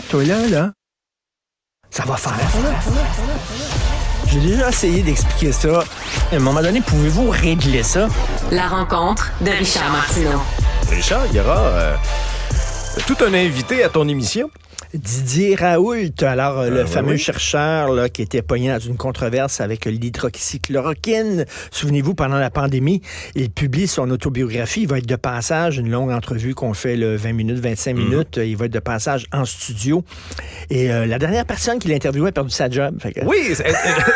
Toi là, ça va faire. J'ai déjà essayé d'expliquer ça. À un moment donné, pouvez-vous régler ça? La rencontre de Richard Martineau. Richard, il y aura tout un invité à ton émission. Didier Raoult, alors le fameux chercheur là, qui était pogné dans une controverse avec l'hydroxychloroquine. Souvenez-vous, pendant la pandémie, il publie son autobiographie. Il va être de passage, une longue entrevue qu'on fait 20 minutes, 25 minutes. Il va être de passage en studio. Et la dernière personne qui l'a interviewé a perdu sa job. Fait que... Oui,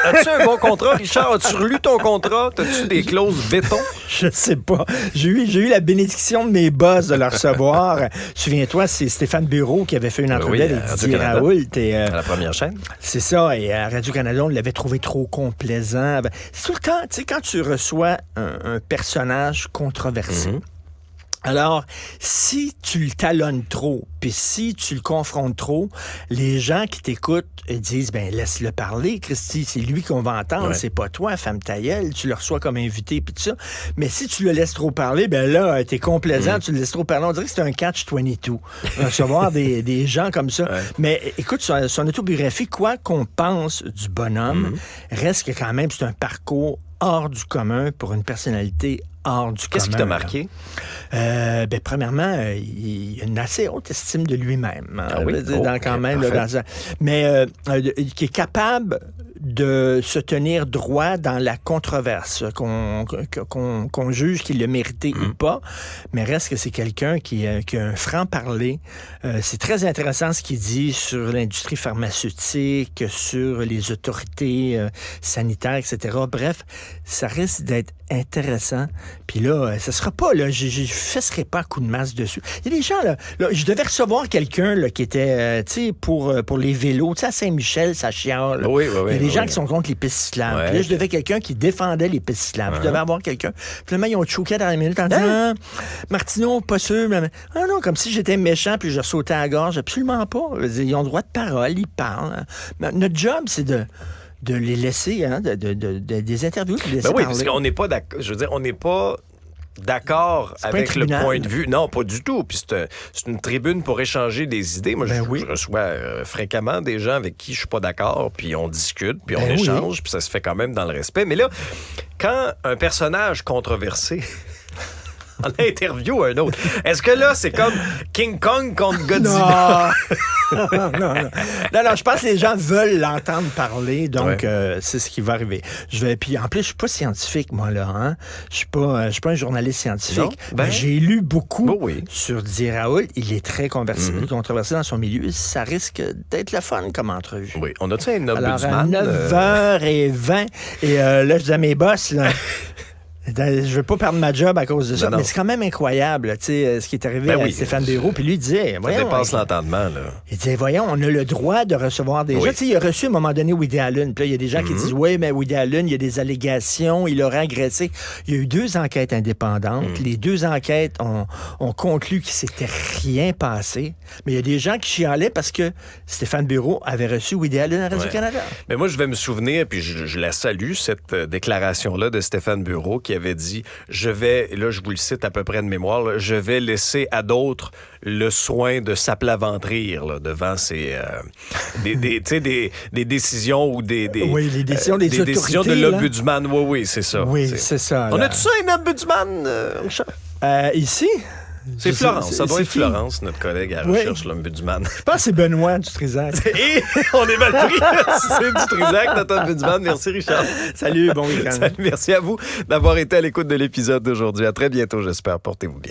as-tu un bon contrat, Richard? As-tu relu ton contrat? As-tu des clauses béton? Je sais pas. J'ai eu la bénédiction de mes boss de le recevoir. Souviens-toi, c'est Stéphane Bureau qui avait fait une entrevue avec Didier Raoult. À la première chaîne. C'est ça. Et à Radio-Canada, on l'avait trouvé trop complaisant. C'est tout le temps, tu sais, quand tu reçois un personnage controversé, alors, si tu le talonnes trop, puis si tu le confrontes trop, les gens qui t'écoutent disent, ben laisse-le parler, Christy, c'est lui qu'on va entendre, c'est pas toi, femme ta gueule, tu le reçois comme invité, puis tout ça. Mais si tu le laisses trop parler, ben là, t'es complaisant, tu le laisses trop parler, on dirait que c'est un catch-22, recevoir des gens comme ça. Ouais. Mais écoute, son autobiographie, quoi qu'on pense du bonhomme, reste que quand même, c'est un parcours hors du commun pour une personnalité hors du commun. Qu'est-ce qui t'a marqué? Premièrement, il a une assez haute estime de lui-même. Ah oui? Mais qui est capable de se tenir droit dans la controverse, qu'on juge qu'il l'a mérité ou pas, mais reste que c'est quelqu'un qui a un franc-parler. C'est très intéressant ce qu'il dit sur l'industrie pharmaceutique, sur les autorités sanitaires, etc. Bref, ça risque d'être intéressant. Puis là, ça sera pas, là, je fesserai pas à coup de masse dessus. Il y a des gens, là je devais recevoir quelqu'un là, qui était, tu sais, pour les vélos, tu sais, à Saint-Michel, ça chiale. Oui, il y a des gens qui sont contre les pistes cyclables. Puis là, je devais quelqu'un qui défendait les pistes cyclables. Je devais avoir quelqu'un. Finalement, ils ont choqué dans la minute en disant Martineau, pas sûr. Mais... Ah non, comme si j'étais méchant puis je sautais à la gorge. Absolument pas. Ils ont droit de parole, ils parlent. Mais notre job, c'est de les laisser, des interviews, de les laisser parler. Parce qu'on n'est pas d'accord. Je veux dire, on n'est pas d'accord avec le point de vue. Non, pas du tout. Puis c'est une tribune pour échanger des idées. Moi, je reçois fréquemment des gens avec qui je suis pas d'accord, puis on discute, puis on échange, puis ça se fait quand même dans le respect. Mais là, quand un personnage controversé en interview un autre, est-ce que là, c'est comme King Kong contre Godzilla? Non, je pense que les gens veulent l'entendre parler, donc c'est ce qui va arriver. Puis en plus, je suis pas scientifique, moi, là. Hein? Je suis pas un journaliste scientifique. J'ai lu beaucoup sur Didier Raoult. Il est très controversé dans son milieu. Ça risque d'être le fun comme entrevue. Oui. On a-tu un ombudsman? Alors, à 9h20. Et là, je dis à mes boss, là... Je veux pas perdre ma job à cause de ça, mais c'est quand même incroyable, tu sais, ce qui est arrivé à Stéphane Bureau. Puis lui, il disait... Ça dépasse l'entendement, là. Il disait, voyons, on a le droit de recevoir des gens. Tu sais, il a reçu à un moment donné Woody Allen. Puis là, il y a des gens qui disent, oui, mais Woody Allen, il y a des allégations, il aurait agressé. Il y a eu 2 enquêtes indépendantes. Les 2 enquêtes ont conclu qu'il s'était rien passé. Mais il y a des gens qui chialaient parce que Stéphane Bureau avait reçu Woody Allen à Radio-Canada. Mais moi, je vais me souvenir, puis je la salue, cette déclaration-là de Stéphane Bureau qui avait dit, là, je vous le cite à peu près de mémoire, là, je vais laisser à d'autres le soin de s'aplaventrir là, devant ces des décisions ou des les décisions des autorités, décisions de l'ombudsman. Oui, c'est ça. Oui, c'est ça. On a-tu ça, un ombudsman, Richard? Ici? C'est Florence. Ça doit être Florence, notre collègue à la recherche, l'ombudsman. Je pense que c'est Benoît du Trisac. Et on est mal pris. C'est du Trisac, notre ombudsman. Merci, Richard. Salut, bon week-end. Merci à vous d'avoir été à l'écoute de l'épisode d'aujourd'hui. À très bientôt, j'espère. Portez-vous bien.